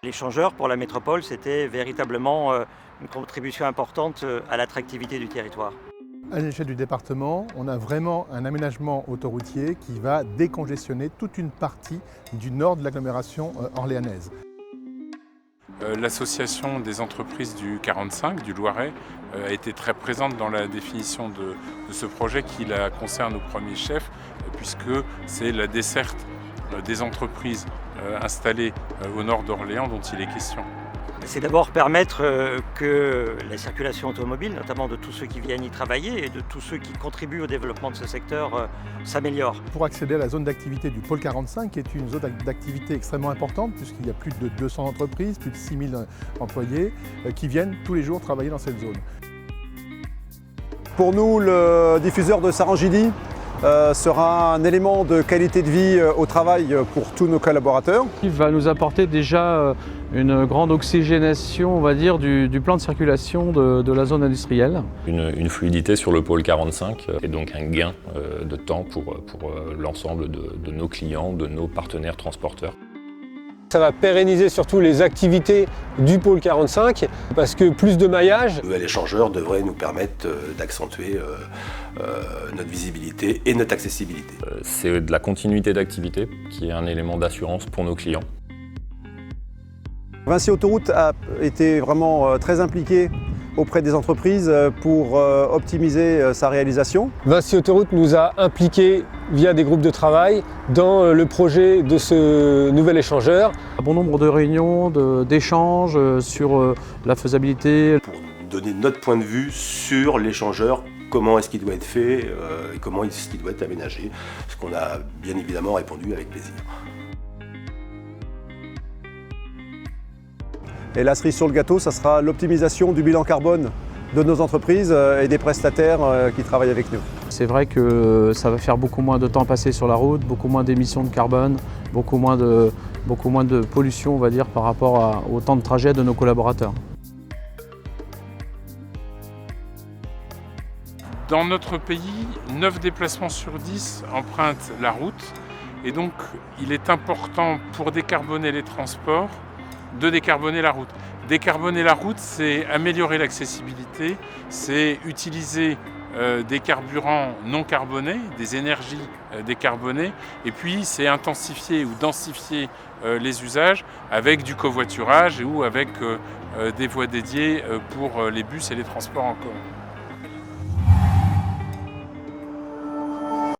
L'échangeur pour la métropole, c'était véritablement une contribution importante à l'attractivité du territoire. À l'échelle du département, on a vraiment un aménagement autoroutier qui va décongestionner toute une partie du nord de l'agglomération orléanaise. L'association des entreprises du 45, du Loiret, a été très présente dans la définition de ce projet qui la concerne au premier chef, puisque c'est la desserte des entreprises installées au nord d'Orléans dont il est question. C'est d'abord permettre que la circulation automobile, notamment de tous ceux qui viennent y travailler et de tous ceux qui contribuent au développement de ce secteur, s'améliore. Pour accéder à la zone d'activité du pôle 45, qui est une zone d'activité extrêmement importante, puisqu'il y a plus de 200 entreprises, plus de 6000 employés qui viennent tous les jours travailler dans cette zone. Pour nous, le diffuseur de Sarangini sera un élément de qualité de vie au travail pour tous nos collaborateurs. Il va nous apporter déjà une grande oxygénation, on va dire, du plan de circulation de la zone industrielle. Une fluidité sur le pôle 45 et donc un gain de temps pour l'ensemble de nos clients, de nos partenaires transporteurs. Ça va pérenniser surtout les activités du pôle 45 parce que plus de maillage. Le nouvel échangeur devrait nous permettre d'accentuer notre visibilité et notre accessibilité. C'est de la continuité d'activité qui est un élément d'assurance pour nos clients. Vinci Autoroute a été vraiment très impliqué auprès des entreprises pour optimiser sa réalisation. Vinci Autoroute nous a impliqués via des groupes de travail dans le projet de ce nouvel échangeur. Un bon nombre de réunions, d'échanges sur la faisabilité. Pour donner notre point de vue sur l'échangeur, comment est-ce qu'il doit être fait et comment est-ce qu'il doit être aménagé, ce qu'on a bien évidemment répondu avec plaisir. Et la cerise sur le gâteau, ça sera l'optimisation du bilan carbone de nos entreprises et des prestataires qui travaillent avec nous. C'est vrai que ça va faire beaucoup moins de temps passé sur la route, beaucoup moins d'émissions de carbone, beaucoup moins de pollution, on va dire, par rapport au temps de trajet de nos collaborateurs. Dans notre pays, 9 déplacements sur 10 empruntent la route et donc il est important pour décarboner les transports de décarboner la route. Décarboner la route, c'est améliorer l'accessibilité, c'est utiliser des carburants non carbonés, des énergies décarbonées, et puis c'est intensifier ou densifier les usages avec du covoiturage ou avec des voies dédiées pour les bus et les transports en commun.